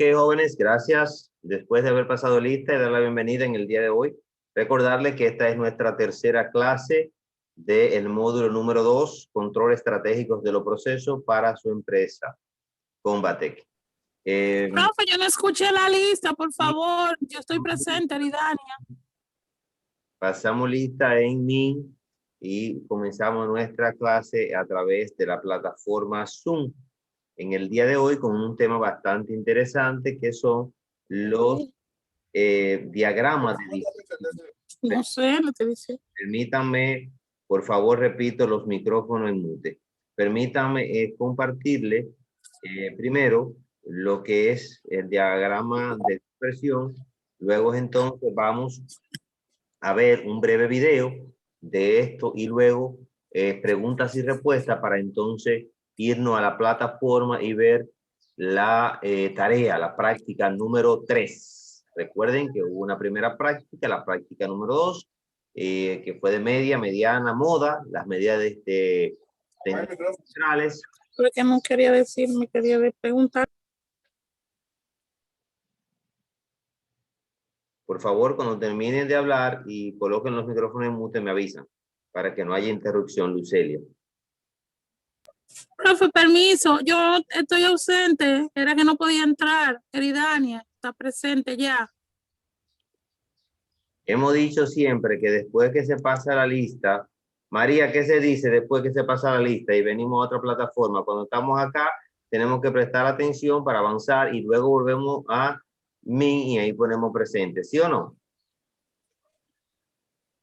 Ok, jóvenes, gracias. Después de haber pasado lista y dar la bienvenida en el día de hoy, recordarles que esta es nuestra tercera clase del módulo número 2, control estratégicos de los procesos para su empresa, Combatec. Profe, yo no escuché la lista, por favor. Yo estoy presente, Aridania. Pasamos lista en MIN y comenzamos nuestra clase a través de la plataforma Zoom. En el día de hoy con un tema bastante interesante que son los diagramas de dispersión. No sé, lo que dice. Permítanme, por favor, repito los micrófonos en mute. Permítanme compartirle primero lo que es el diagrama de dispersión. Luego entonces vamos a ver un breve video de esto y luego preguntas y respuestas para entonces irnos a la plataforma y ver la tarea, la práctica número 3. Recuerden que hubo una primera práctica, la práctica número 2, que fue de media, mediana, moda, las medidas de centrales. Lo que no quería decir, me quería preguntar. Por favor, cuando terminen de hablar y coloquen los micrófonos en mute, me avisan para que no haya interrupción, Lucelia. Profe, permiso, yo estoy ausente. Era que no podía entrar. Eridania está presente ya. Hemos dicho siempre que después que se pasa la lista, María, ¿qué se dice después que se pasa la lista y venimos a otra plataforma? Cuando estamos acá, tenemos que prestar atención para avanzar y luego volvemos a mí y ahí ponemos presente, ¿sí o no?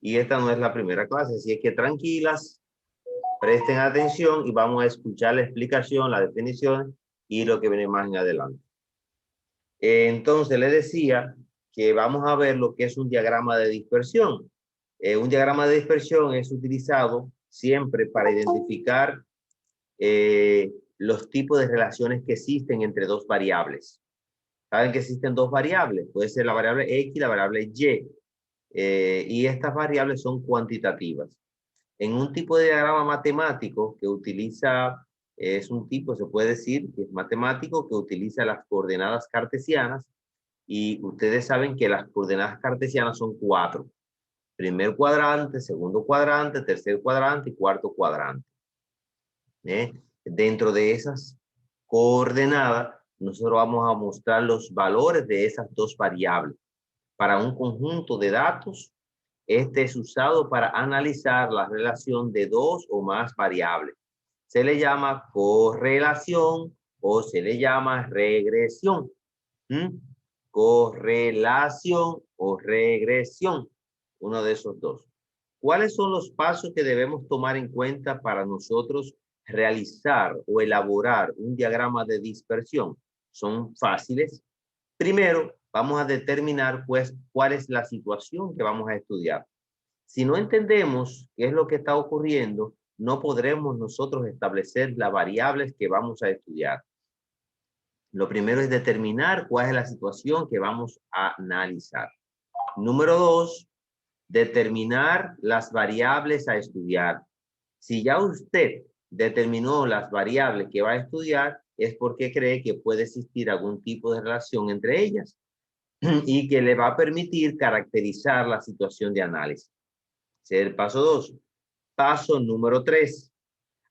Y esta no es la primera clase, así es que tranquilas, presten atención y vamos a escuchar la explicación, la definición y lo que viene más en adelante. Entonces, le decía que vamos a ver lo que es un diagrama de dispersión. Un diagrama de dispersión es utilizado siempre para identificar los tipos de relaciones que existen entre dos variables. Saben que existen dos variables, puede ser la variable X y la variable Y. Y estas variables son cuantitativas. En un tipo de diagrama matemático que utiliza, es un tipo, se puede decir, que es matemático, que utiliza las coordenadas cartesianas. Y ustedes saben que las coordenadas cartesianas son 4. Primer cuadrante, segundo cuadrante, tercer cuadrante y cuarto cuadrante. Dentro de esas coordenadas, nosotros vamos a mostrar los valores de esas dos variables. Para un conjunto de datos, este es usado para analizar la relación de dos o más variables. Se le llama correlación o se le llama regresión. Correlación o regresión, uno de esos dos. ¿Cuáles son los pasos que debemos tomar en cuenta para nosotros realizar o elaborar un diagrama de dispersión? Son fáciles. Primero, vamos a determinar pues cuál es la situación que vamos a estudiar. Si no entendemos qué es lo que está ocurriendo, no podremos nosotros establecer las variables que vamos a estudiar. Lo primero es determinar cuál es la situación que vamos a analizar. Número 2, determinar las variables a estudiar. Si ya usted determinó las variables que va a estudiar, es porque cree que puede existir algún tipo de relación entre ellas y que le va a permitir caracterizar la situación de análisis. Ese es el paso 2. Paso número 3.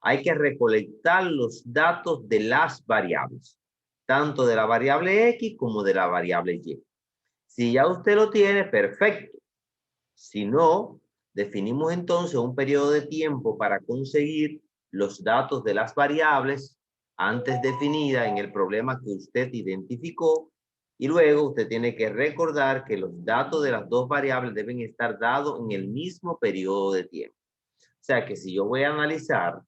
Hay que recolectar los datos de las variables, tanto de la variable X como de la variable Y. Si ya usted lo tiene, perfecto. Si no, definimos entonces un periodo de tiempo para conseguir los datos de las variables antes definidas en el problema que usted identificó. Y luego usted tiene que recordar que los datos de las dos variables deben estar dados en el mismo periodo de tiempo. O sea que si yo voy a analizar,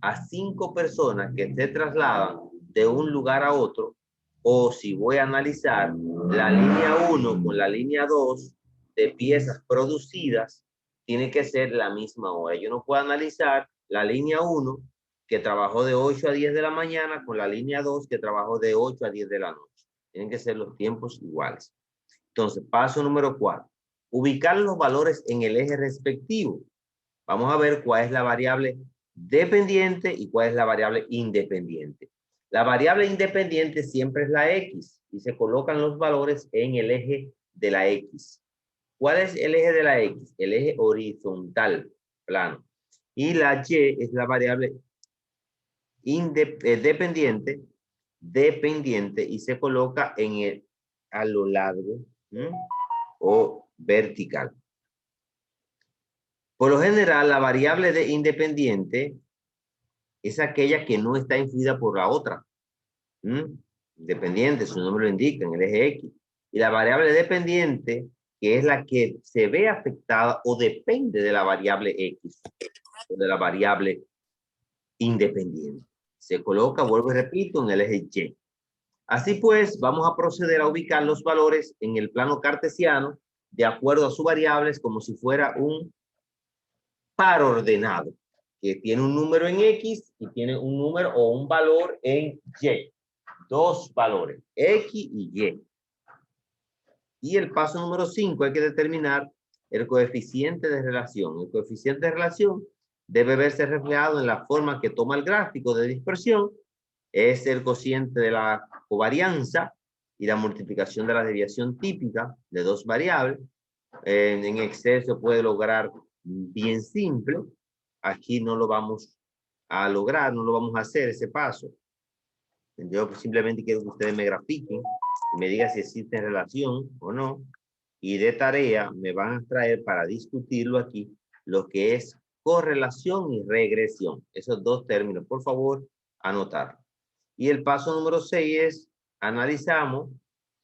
a 5 personas que se trasladan de un lugar a otro, o si voy a analizar la línea 1 con la línea 2 de piezas producidas, tiene que ser la misma hora. Yo no puedo analizar la línea 1 que trabajó de 8 a 10 de la mañana con la línea 2 que trabajó de 8 a 10 de la noche. Tienen que ser los tiempos iguales. Entonces, paso número 4. Ubicar los valores en el eje respectivo. Vamos a ver cuál es la variable dependiente y cuál es la variable independiente. La variable independiente siempre es la X y se colocan los valores en el eje de la X. ¿Cuál es el eje de la X? El eje horizontal, plano. Y la Y es la variable dependiente y se coloca a lo largo o vertical. Por lo general, la variable independiente es aquella que no está influida por la otra. Independiente, su nombre lo indica, en el eje X. Y la variable dependiente, que es la que se ve afectada o depende de la variable X, o de la variable independiente. Se coloca, vuelvo y repito, en el eje Y. Así pues, vamos a proceder a ubicar los valores en el plano cartesiano de acuerdo a sus variables como si fuera un par ordenado, que tiene un número en X y tiene un número o un valor en Y. Dos valores, X y Y. Y el paso número 5, hay que determinar el coeficiente de relación. El coeficiente de relación debe verse reflejado en la forma que toma el gráfico de dispersión. Es el cociente de la covarianza y la multiplicación de la desviación típica de dos variables. En Excel se puede lograr bien simple. Aquí no lo vamos a lograr, no lo vamos a hacer ese paso. Yo simplemente quiero que ustedes me grafiquen y me digan si existe relación o no. Y de tarea me van a traer para discutirlo aquí lo que es correlación y regresión. Esos dos términos, por favor, anotar. Y el paso número 6 es analizamos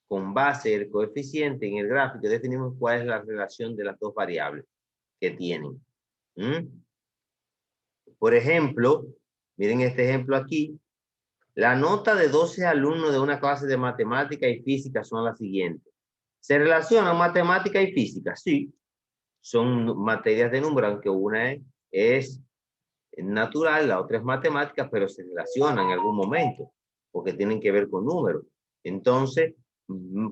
con base el coeficiente en el gráfico, definimos cuál es la relación de las dos variables que tienen. Por ejemplo, miren este ejemplo aquí. La nota de 12 alumnos de una clase de matemática y física son las siguientes. ¿Se relacionan matemática y física? Sí. Son materias de número, aunque una es natural, la otra es matemática, pero se relacionan en algún momento, porque tienen que ver con números. Entonces,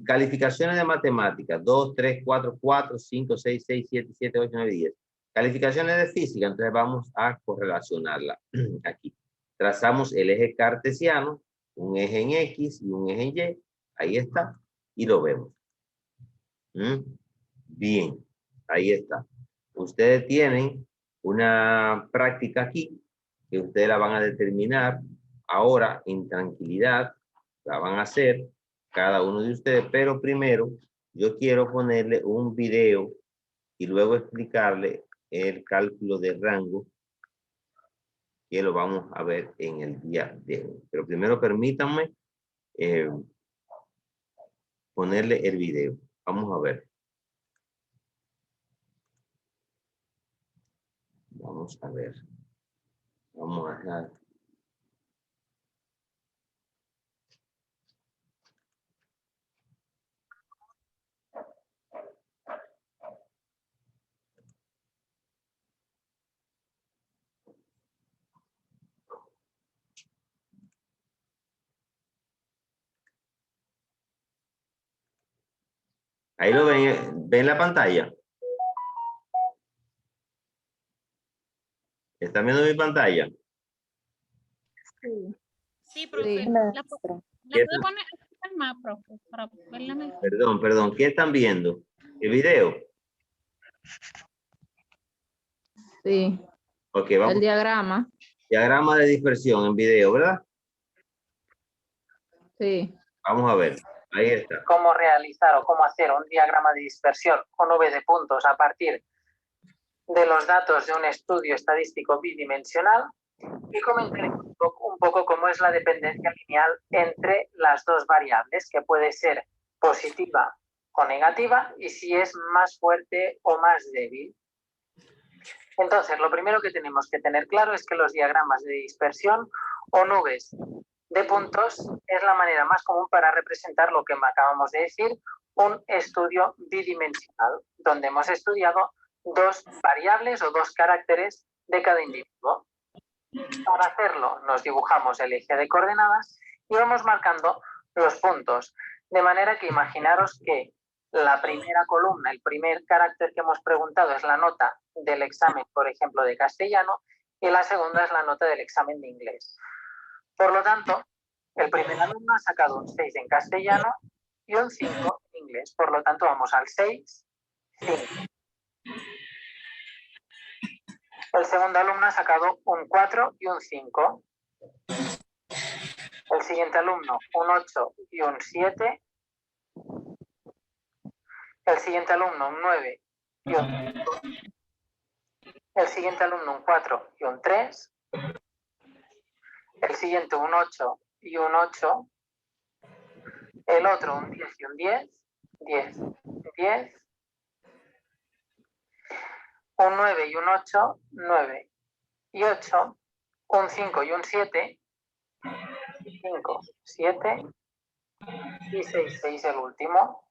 calificaciones de matemáticas, 2, 3, 4, 4, 5, 6, 6, 7, 7, 8, 9, 10. Calificaciones de física, entonces vamos a correlacionarla aquí. Trazamos el eje cartesiano, un eje en X y un eje en Y. Ahí está. Y lo vemos. Bien. Ahí está. Ustedes tienen una práctica aquí que ustedes la van a determinar ahora en tranquilidad. La van a hacer cada uno de ustedes. Pero primero yo quiero ponerle un video y luego explicarle el cálculo de rango que lo vamos a ver en el día de hoy. Pero primero permítanme ponerle el video. Vamos a ver. Vamos a ver. Vamos a dejar. Ahí lo ven la pantalla. ¿Están viendo mi pantalla? Sí. Sí, profe. Sí, La puede poner más, profe, para verla mejor. Perdón. ¿Qué están viendo? ¿El video? Sí. Ok, vamos. El diagrama. Diagrama de dispersión en video, ¿verdad? Sí. Vamos a ver. Ahí está. Cómo realizar o cómo hacer un diagrama de dispersión con V de puntos a partir de los datos de un estudio estadístico bidimensional y comentar un poco cómo es la dependencia lineal entre las dos variables, que puede ser positiva o negativa, y si es más fuerte o más débil. Entonces, lo primero que tenemos que tener claro es que los diagramas de dispersión o nubes de puntos es la manera más común para representar lo que acabamos de decir, un estudio bidimensional, donde hemos estudiado dos variables o dos caracteres de cada individuo. Para hacerlo, nos dibujamos el eje de coordenadas y vamos marcando los puntos, de manera que imaginaros que la primera columna, el primer carácter que hemos preguntado es la nota del examen, por ejemplo, de castellano, y la segunda es la nota del examen de inglés. Por lo tanto, El primer alumno ha sacado un 6 en castellano y un 5 en inglés. Por lo tanto, vamos al 6, 5. El segundo alumno ha sacado un 4 y un 5. El siguiente alumno, un 8 y un 7. El siguiente alumno, un 9 y un 5. El siguiente alumno, un 4 y un 3. El siguiente, un 8 y un 8. El otro, un 10 y un 10. 10, 10. Un 9 y un 8, 9 y 8. Un 5 y un 7. 5, 7 y 6, 6 el último.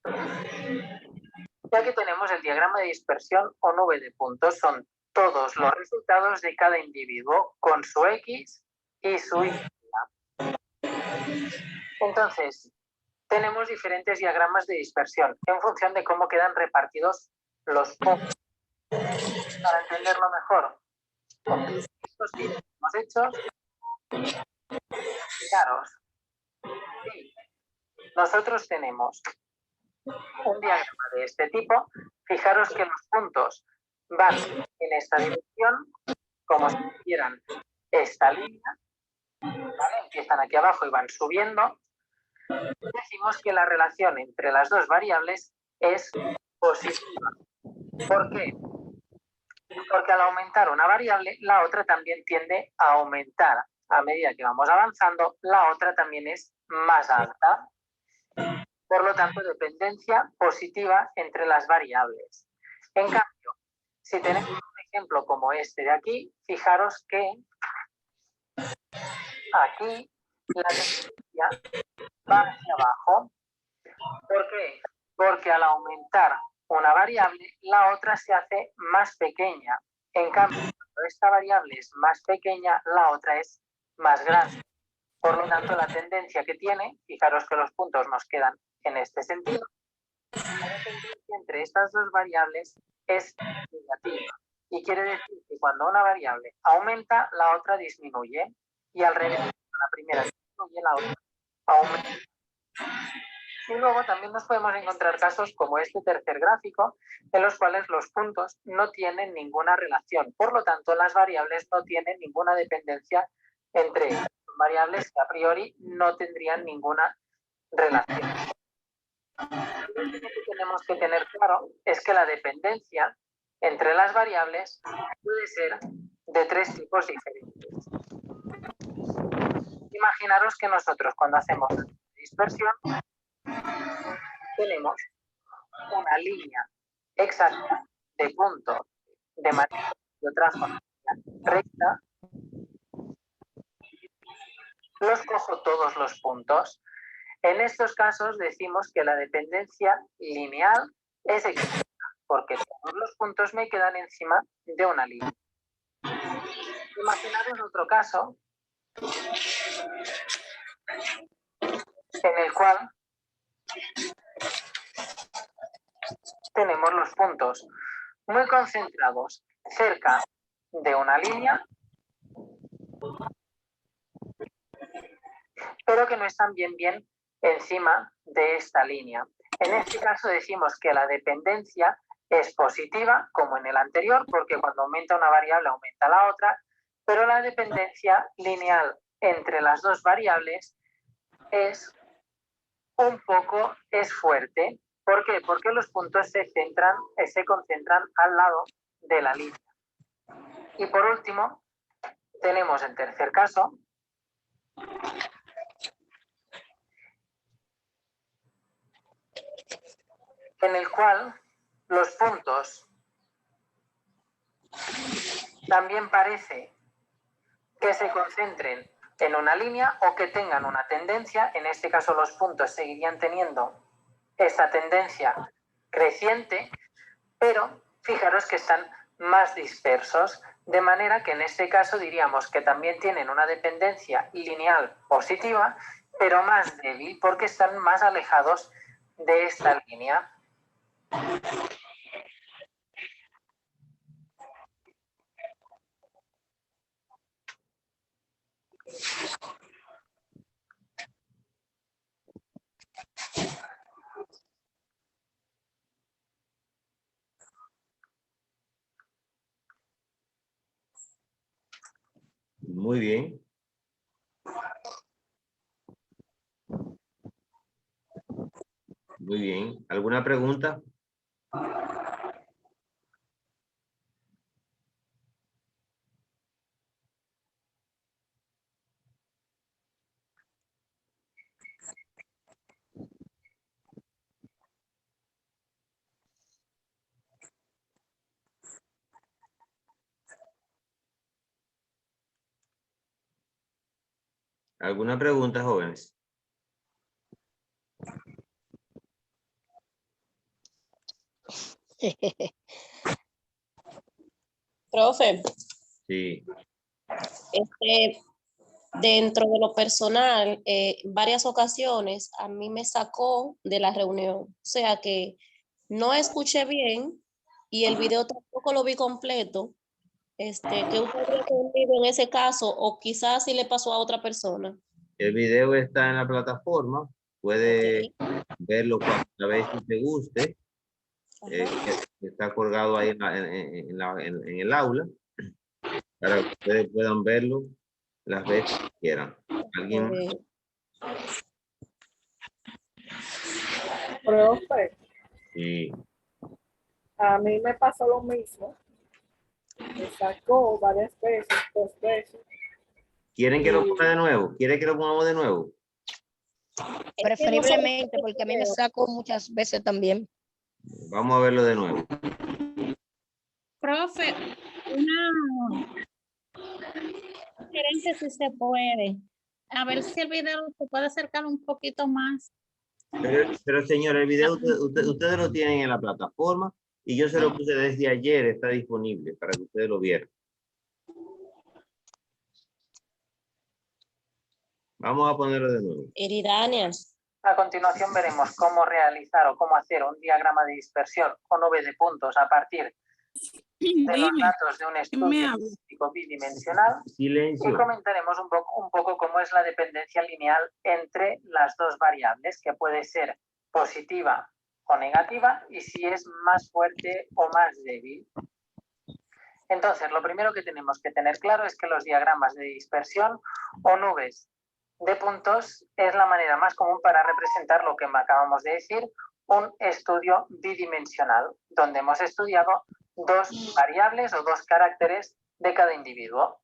Y aquí tenemos el diagrama de dispersión o nube de puntos. Son todos los resultados de cada individuo con su X y su Y. Entonces, tenemos diferentes diagramas de dispersión en función de cómo quedan repartidos los puntos. Para entenderlo mejor, estos que hemos hecho, fijaros, sí, nosotros tenemos un diagrama de este tipo. Fijaros que los puntos van en esta dirección, como si hicieran esta línea, ¿vale? Empiezan aquí abajo y van subiendo. Decimos que la relación entre las dos variables es positiva. ¿Por qué? Porque al aumentar una variable, la otra también tiende a aumentar. A medida que vamos avanzando, la otra también es más alta. Por lo tanto, dependencia positiva entre las variables. En cambio, si tenemos un ejemplo como este de aquí, fijaros que aquí la tendencia va hacia abajo. ¿Por qué? Porque al aumentar una variable, la otra se hace más pequeña. En cambio, cuando esta variable es más pequeña, la otra es más grande. Por lo tanto, la tendencia que tiene, fijaros que los puntos nos quedan en este sentido, la dependencia entre estas dos variables es negativa. Y quiere decir que cuando una variable aumenta, la otra disminuye. Y al revés, la primera disminuye, la otra aumenta. Y luego también nos podemos encontrar casos como este tercer gráfico, en los cuales los puntos no tienen ninguna relación. Por lo tanto, las variables no tienen ninguna dependencia entre ellas. Son variables que a priori no tendrían ninguna relación. Lo último que tenemos que tener claro es que la dependencia entre las variables puede ser de tres tipos diferentes. Imaginaros que nosotros cuando hacemos dispersión tenemos una línea exacta de puntos de manera de otra forma recta. Los cojo todos los puntos. En estos casos decimos que la dependencia lineal es exacta, porque todos los puntos me quedan encima de una línea. Imaginaros otro caso en el cual tenemos los puntos muy concentrados cerca de una línea, pero que no están bien encima de esta línea. En este caso decimos que la dependencia es positiva, como en el anterior, porque cuando aumenta una variable aumenta la otra, pero la dependencia lineal entre las dos variables es fuerte. ¿Por qué? Porque los puntos se concentran al lado de la línea. Y por último, tenemos el tercer caso, en el cual los puntos también parece que se concentren en una línea o que tengan una tendencia. En este caso los puntos seguirían teniendo esta tendencia creciente, pero fijaros que están más dispersos, de manera que en este caso diríamos que también tienen una dependencia lineal positiva, pero más débil porque están más alejados de esta línea. Muy bien. Muy bien. ¿Alguna pregunta? ¿Alguna pregunta, jóvenes? Profe, Sí. dentro de lo personal, varias ocasiones a mí me sacó de la reunión. O sea que no escuché bien y el video tampoco lo vi completo. ¿Qué usted habría aprendido en ese caso? O quizás si le pasó a otra persona. El video está en la plataforma. Puede Ok. verlo cuando vez que te guste. Ajá. Está colgado ahí en el aula para que ustedes puedan verlo las veces que quieran. ¿Alguien más? Profe, Sí. a mí me pasó lo mismo. Me sacó varias veces, 2 veces. ¿Quieren que lo ponga de nuevo? ¿Quiere que lo pongamos de nuevo? Preferiblemente, porque a mí me sacó muchas veces también. Vamos a verlo de nuevo. Profe, una sugerencia si se puede. A ver si el video se puede acercar un poquito más. Pero señor, el video ustedes lo tienen en la plataforma y yo se lo puse desde ayer, está disponible para que ustedes lo vieran. Vamos a ponerlo de nuevo. Eridania. A continuación veremos cómo realizar o cómo hacer un diagrama de dispersión o nube de puntos a partir de los Dime, datos de un me estudio habla. estadístico bidimensional y Silencio. comentaremos un poco cómo es la dependencia lineal entre las dos variables, que puede ser positiva o negativa y si es más fuerte o más débil. Entonces, lo primero que tenemos que tener claro es que los diagramas de dispersión o nubes de puntos es la manera más común para representar lo que acabamos de decir, un estudio bidimensional, donde hemos estudiado dos variables o dos caracteres de cada individuo.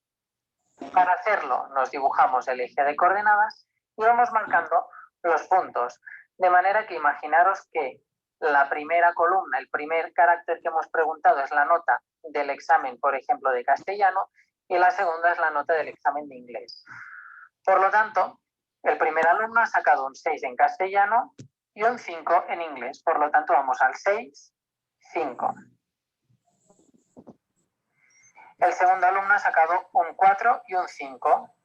Para hacerlo, nos dibujamos el eje de coordenadas y vamos marcando los puntos, de manera que imaginaros que la primera columna, el primer carácter que hemos preguntado es la nota del examen, por ejemplo, de castellano, y la segunda es la nota del examen de inglés. Por lo tanto, el primer alumno ha sacado un 6 en castellano y un 5 en inglés. Por lo tanto, vamos al 6, 5. El segundo alumno ha sacado un 4 y un 5.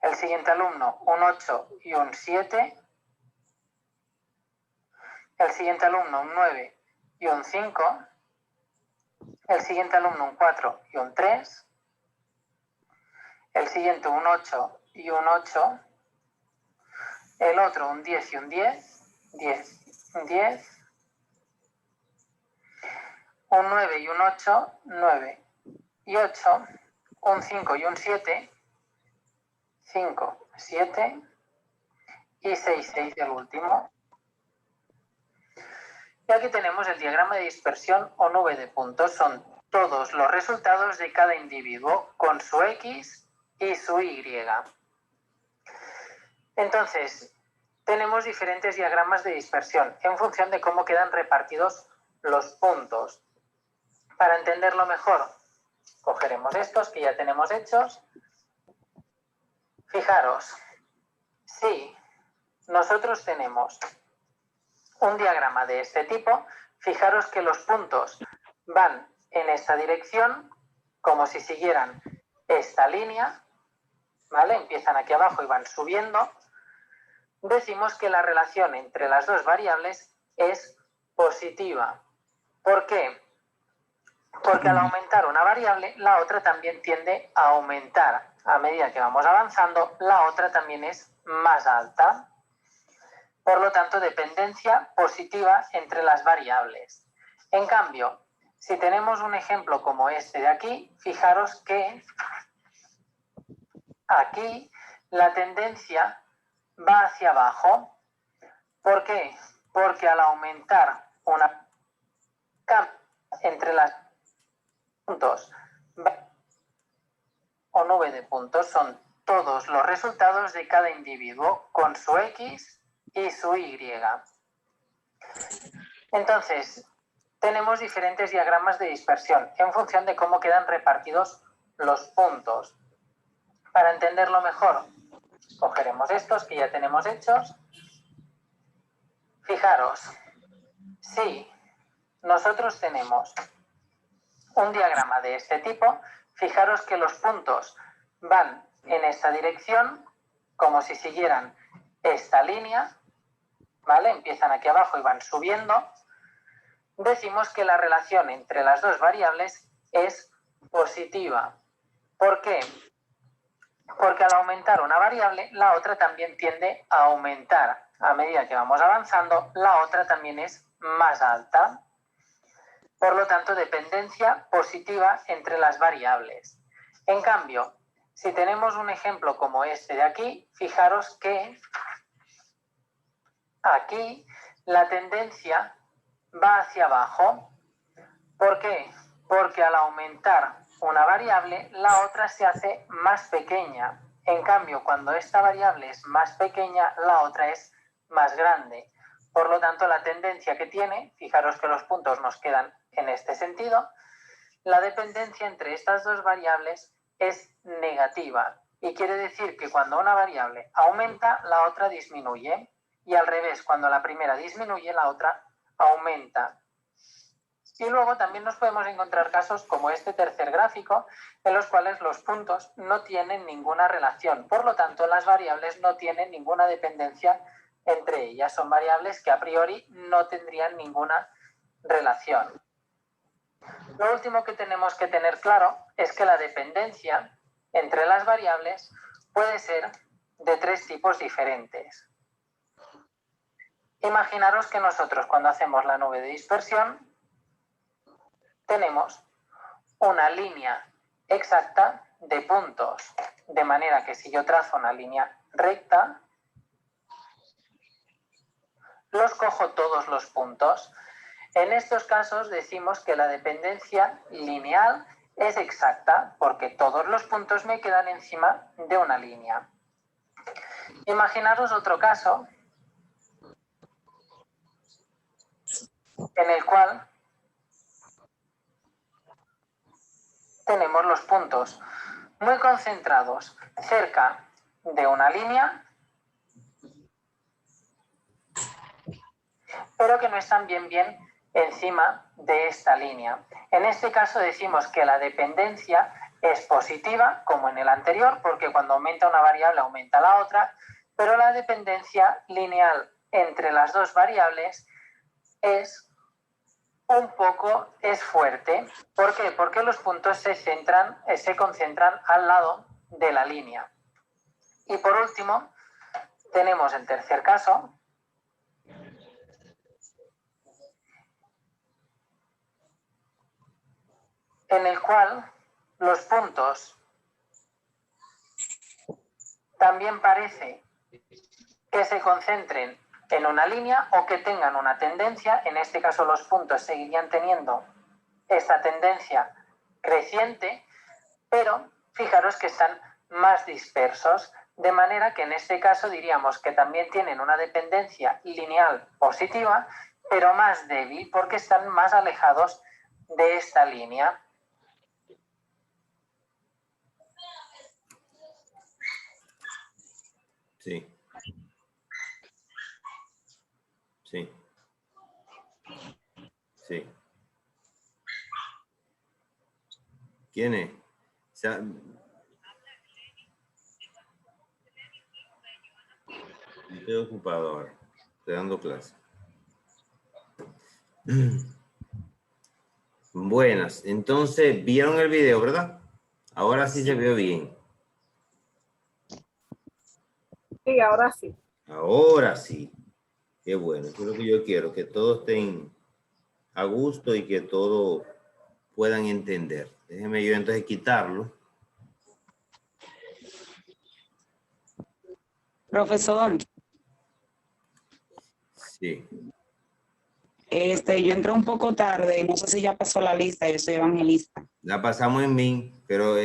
El siguiente alumno, un 8 y un 7. El siguiente alumno, un 9 y un 5. El siguiente alumno, un 4 y un 3. El siguiente, un 8 y un 8. El otro, un 10 y un 10. 10, un 10. Un 9 y un 8, 9 y 8. Un 5 y un 7. 5, 7. Y 6, 6 el último. Y aquí tenemos el diagrama de dispersión o nube de puntos. Son todos los resultados de cada individuo con su X y su Y. Entonces, tenemos diferentes diagramas de dispersión en función de cómo quedan repartidos los puntos. Para entenderlo mejor, cogeremos estos que ya tenemos hechos. Fijaros, si nosotros tenemos un diagrama de este tipo, fijaros que los puntos van en esta dirección, como si siguieran esta línea, ¿vale? Empiezan aquí abajo y van subiendo. Decimos que la relación entre las dos variables es positiva. ¿Por qué? Porque al aumentar una variable, la otra también tiende a aumentar. A medida que vamos avanzando, la otra también es más alta. Por lo tanto, dependencia positiva entre las variables. En cambio, si tenemos un ejemplo como este de aquí, fijaros que aquí la tendencia va hacia abajo. ¿Por qué? Porque al aumentar una entre las puntos o nube de puntos son todos los resultados de cada individuo con su X y su Y. Entonces, tenemos diferentes diagramas de dispersión en función de cómo quedan repartidos los puntos. Para entenderlo mejor, cogeremos estos que ya tenemos hechos. Fijaros, si nosotros tenemos un diagrama de este tipo, fijaros que los puntos van en esta dirección, como si siguieran esta línea, ¿vale? Empiezan aquí abajo y van subiendo. Decimos que la relación entre las dos variables es positiva. ¿Por qué? Porque al aumentar una variable, la otra también tiende a aumentar. A medida que vamos avanzando, la otra también es más alta. Por lo tanto, dependencia positiva entre las variables. En cambio, si tenemos un ejemplo como este de aquí, fijaros que aquí la tendencia va hacia abajo. ¿Por qué? Porque al aumentar una variable, la otra se hace más pequeña. En cambio, cuando esta variable es más pequeña, la otra es más grande. Por lo tanto, la tendencia que tiene, fijaros que los puntos nos quedan en este sentido, la dependencia entre estas dos variables es negativa. Y quiere decir que cuando una variable aumenta, la otra disminuye. Y al revés, cuando la primera disminuye, la otra aumenta. Y luego también nos podemos encontrar casos como este tercer gráfico, en los cuales los puntos no tienen ninguna relación. Por lo tanto, las variables no tienen ninguna dependencia entre ellas. Son variables que a priori no tendrían ninguna relación. Lo último que tenemos que tener claro es que la dependencia entre las variables puede ser de tres tipos diferentes. Imaginaros que nosotros cuando hacemos la nube de dispersión tenemos una línea exacta de puntos, de manera que si yo trazo una línea recta, los cojo todos los puntos. En estos casos decimos que la dependencia lineal es exacta porque todos los puntos me quedan encima de una línea. Imaginaros otro caso en el cual tenemos los puntos muy concentrados cerca de una línea, pero que no están bien encima de esta línea. En este caso decimos que la dependencia es positiva, como en el anterior, porque cuando aumenta una variable aumenta la otra, pero la dependencia lineal entre las dos variables es fuerte. ¿Por qué? Porque los puntos se concentran al lado de la línea. Y por último, tenemos el tercer caso, en el cual los puntos también parece que se concentren en una línea o que tengan una tendencia. En este caso los puntos seguirían teniendo esta tendencia creciente, pero fijaros que están más dispersos, de manera que en este caso diríamos que también tienen una dependencia lineal positiva, pero más débil porque están más alejados de esta línea. Sí. Sí. Sí. ¿Quién es? O sea, estoy ocupado ahora. Estoy dando clase. Buenas. Entonces, ¿vieron el video, verdad? Ahora sí se vio bien. Sí, ahora sí. Ahora sí. Qué bueno. Eso es lo que yo quiero, que todos estén a gusto y que todos puedan entender. Déjenme yo entonces quitarlo. Profesor, Sí. yo entré un poco tarde, no sé si ya pasó la lista, yo soy evangelista. La pasamos en MIN, pero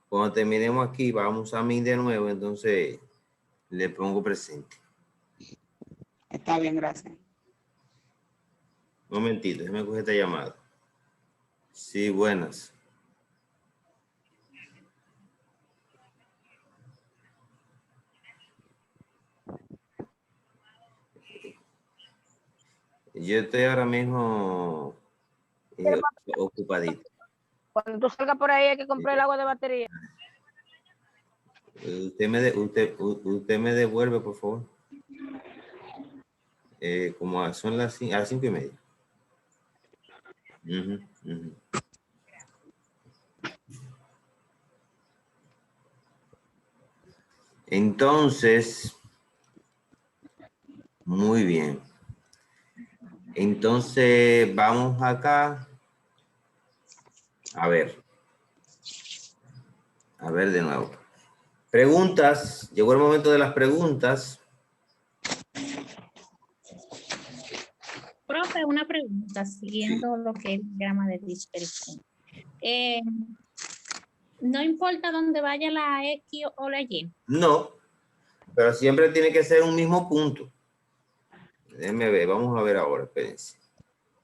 cuando terminemos aquí vamos a MIN de nuevo, entonces le pongo presente. Está bien, gracias. Un momentito, déjame coger esta llamada. Sí, buenas. Yo estoy ahora mismo ocupadito. Cuando tú salgas por ahí hay que comprar el agua de batería. Usted me devuelve, por favor. Como son las 5:30. Ujú, ujú. Entonces, muy bien. Entonces, vamos acá. A ver de nuevo. Preguntas. Llegó el momento de las preguntas. Profe, una pregunta, siguiendo lo que es el diagrama de dispersión. No importa dónde vaya la X o la Y. No, pero siempre tiene que ser un mismo punto. Déjenme ver, vamos a ver ahora, espérense.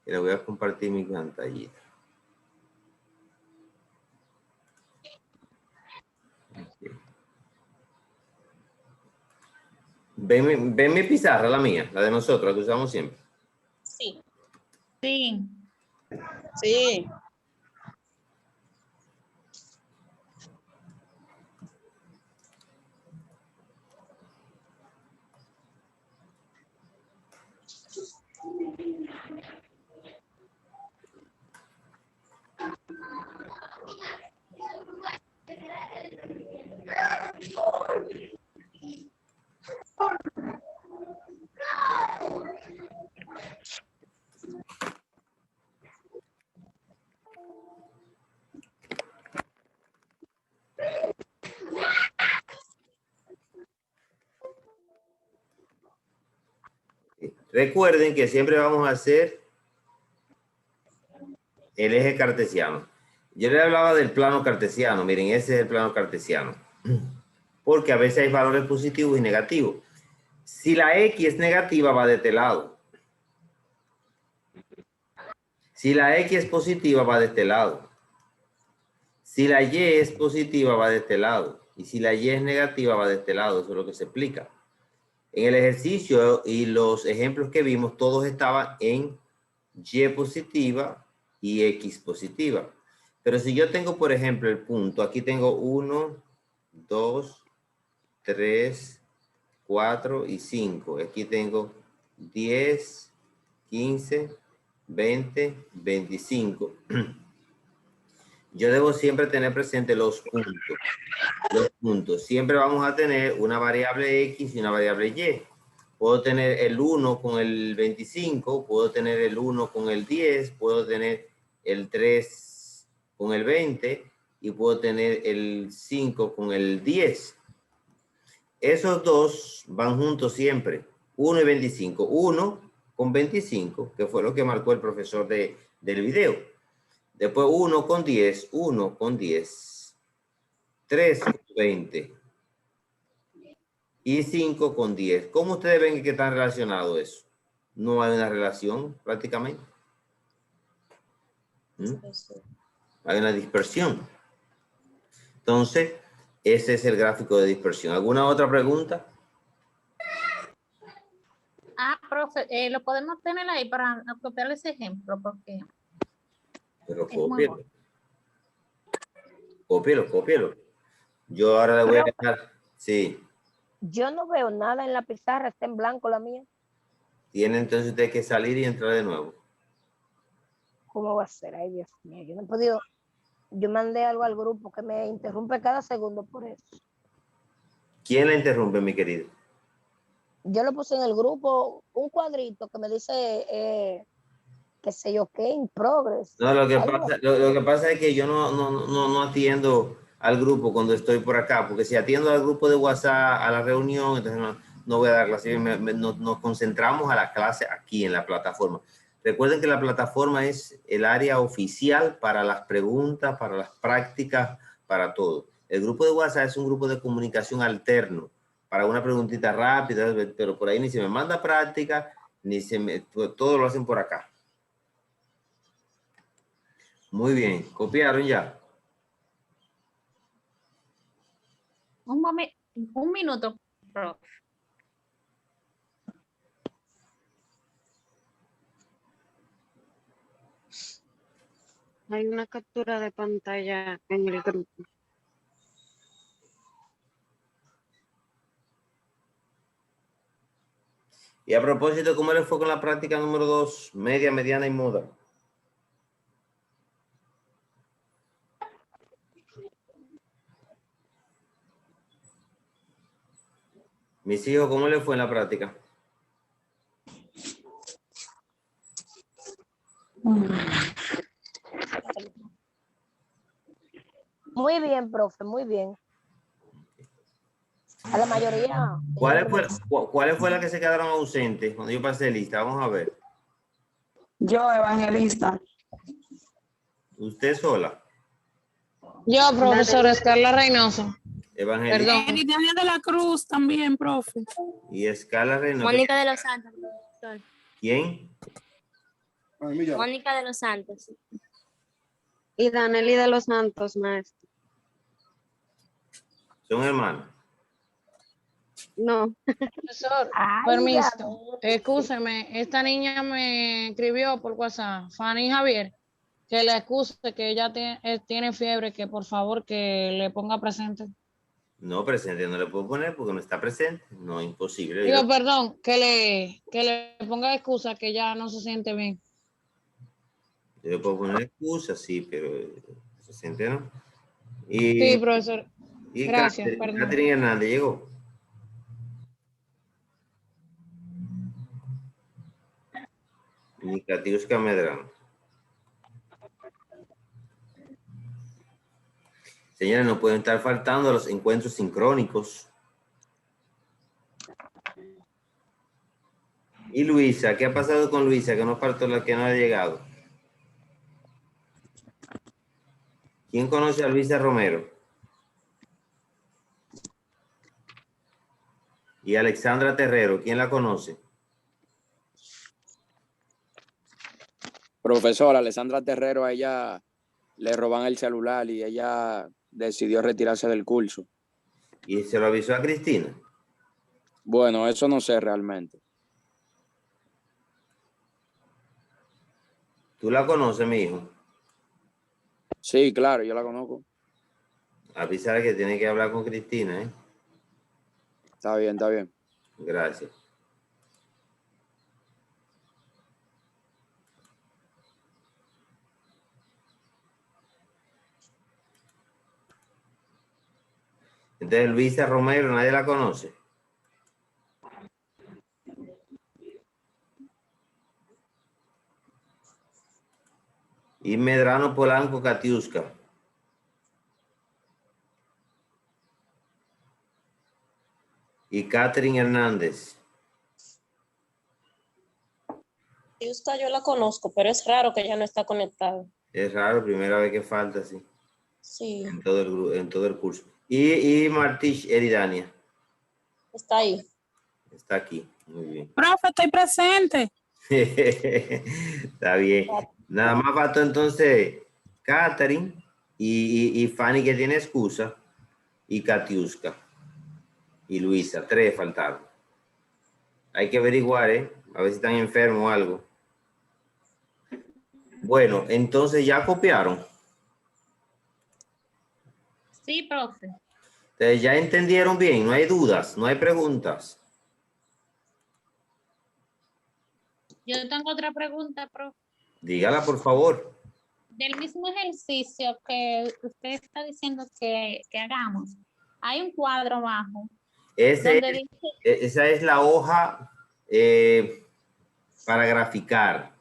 Le voy a compartir mi pantallita. ¿Ven mi pizarra, la mía, la de nosotros, la que usamos siempre? Sí. Sí. Sí. Recuerden que siempre vamos a hacer el eje cartesiano. Yo le hablaba del plano cartesiano. Miren, ese es el plano cartesiano. Porque a veces hay valores positivos y negativos. Si la X es negativa, va de este lado. Si la X es positiva, va de este lado. Si la Y es positiva, va de este lado. Y si la Y es negativa, va de este lado. Eso es lo que se explica. En el ejercicio y los ejemplos que vimos, todos estaban en Y positiva y X positiva. Pero si yo tengo, por ejemplo, el punto, aquí tengo 1, 2, 3, 4 y 5. Aquí tengo 10, 15, 20, 25. Yo debo siempre tener presente los puntos. Los puntos. Siempre vamos a tener una variable X y una variable Y. Puedo tener el 1 con el 25, puedo tener el 1 con el 10, puedo tener el 3 con el 20 y puedo tener el 5 con el 10. Esos dos van juntos siempre, 1 y 25. 1 con 25, que fue lo que marcó el profesor del video. Después 1 con 10, 1 con 10, 3 con 20 y 5 con 10. ¿Cómo ustedes ven que están relacionados eso? No hay una relación prácticamente. Hay una dispersión. Entonces, ese es el gráfico de dispersión. ¿Alguna otra pregunta? Profe, lo podemos tener ahí para copiar ese ejemplo, porque Pero es muy cópielo. bueno. Cópielo. Yo ahora le voy a dejar. Sí. Yo no veo nada en la pizarra, está en blanco la mía. Tiene entonces usted que salir y entrar de nuevo. ¿Cómo va a ser? Ay, Dios mío, yo no he podido. Yo mandé algo al grupo que me interrumpe cada segundo por eso. ¿Quién la interrumpe, mi querido? Yo lo puse en el grupo, un cuadrito que me dice, qué sé yo qué, in progress. No, lo que pasa es que yo no atiendo al grupo cuando estoy por acá, porque si atiendo al grupo de WhatsApp a la reunión, entonces no voy a dar clase. Nos concentramos a la clase aquí en la plataforma. Recuerden que la plataforma es el área oficial para las preguntas, para las prácticas, para todo. El grupo de WhatsApp es un grupo de comunicación alterno para una preguntita rápida, pero por ahí ni se me manda práctica, ni se me, todo lo hacen por acá. Muy bien, ¿copiaron ya? Un minuto, profe. Hay una captura de pantalla en el grupo. Y a propósito, ¿cómo les fue con la práctica número 2? Media, mediana y muda. Mis hijos, ¿cómo les fue en la práctica? Muy bien, profe, muy bien. A la mayoría. ¿Cuáles fue las que se quedaron ausentes cuando yo pasé lista? Vamos a ver. Yo, Evangelista. ¿Usted sola? Yo, profesora Escarla Reynoso. Evangelista. Perdón. Eridania de la Cruz también, profe. Y Escala Reynoso. Mónica de los Santos, profesor. ¿Quién? Mónica de los Santos. Y Danely de los Santos, maestro. Son hermanos. No. Profesor, Ay, permiso. Excúseme, esta niña me escribió por WhatsApp, Fanny Javier, que le excuse que ella tiene fiebre, que por favor que le ponga presente. No, presente no le puedo poner porque no está presente. No, imposible. Digo, perdón, que le ponga excusa que ya no se siente bien. Yo le puedo poner excusas, sí, pero presente no. Y, Sí, profesor. y Gracias, perdón. Catherine Hernández llegó. Y Catiusca Medrano. Señores, no pueden estar faltando los encuentros sincrónicos. Y Luisa, ¿qué ha pasado con Luisa? Que no faltó la que no ha llegado. ¿Quién conoce a Luisa Romero? Y Alexandra Terrero, ¿quién la conoce? Profesora Alexandra Terrero, a ella le roban el celular y ella decidió retirarse del curso. ¿Y se lo avisó a Cristina? Bueno, eso no sé realmente. ¿Tú la conoces, mi hijo? Sí, claro, yo la conozco. Avisar que tiene que hablar con Cristina, ¿eh? Está bien, está bien. Gracias. Entonces, Luisa Romero, ¿nadie la conoce? Y Medrano Polanco Catiusca. Y Catherine Hernández. Yuska yo la conozco, pero es raro que ella no está conectada. Es raro, primera vez que falta, sí. Sí. En todo el curso. Y Martich Eridania. Está ahí. Está aquí, muy bien. Profe, estoy presente. Está bien. Nada más faltó entonces Catherine y Fanny, que tiene excusa, y Katiuska y Luisa. 3 faltaron. Hay que averiguar, a ver si están enfermos o algo. Bueno, entonces ya copiaron. Sí, profe. Entonces ya entendieron bien, no hay dudas, no hay preguntas. Yo tengo otra pregunta, profe. Dígala, por favor. Del mismo ejercicio que usted está diciendo que hagamos, hay un cuadro abajo. Esa es la hoja para graficar.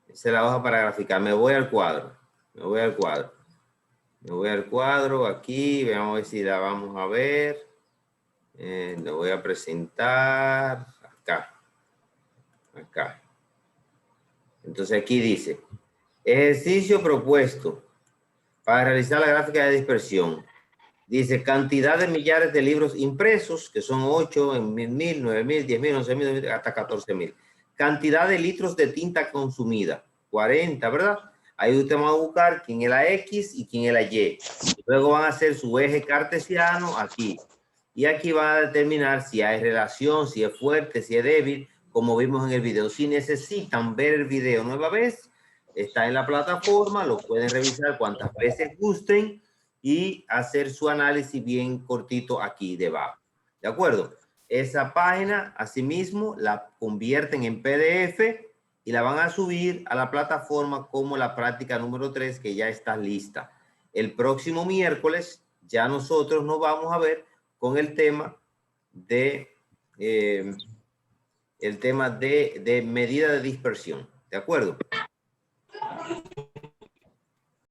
Esa es la hoja para graficar. Me voy al cuadro. Me voy al cuadro aquí, vamos a ver si la vamos a ver. Lo voy a presentar acá. Acá. Entonces aquí dice, ejercicio propuesto para realizar la gráfica de dispersión. Dice cantidad de millares de libros impresos, que son 8 en 1000, 9000, 10.000, 11.000, hasta 14.000. Cantidad de litros de tinta consumida, 40, ¿verdad? Ahí usted va a buscar quién es la X y quién es la Y. Luego van a hacer su eje cartesiano aquí. Y aquí van a determinar si hay relación, si es fuerte, si es débil, como vimos en el video. Si necesitan ver el video nueva vez, está en la plataforma, lo pueden revisar cuantas veces gusten y hacer su análisis bien cortito aquí debajo. ¿De acuerdo? Esa página, asimismo, la convierten en PDF y la van a subir a la plataforma como la práctica número 3, que ya está lista. El próximo miércoles ya nosotros nos vamos a ver con el tema de medida de dispersión. ¿De acuerdo?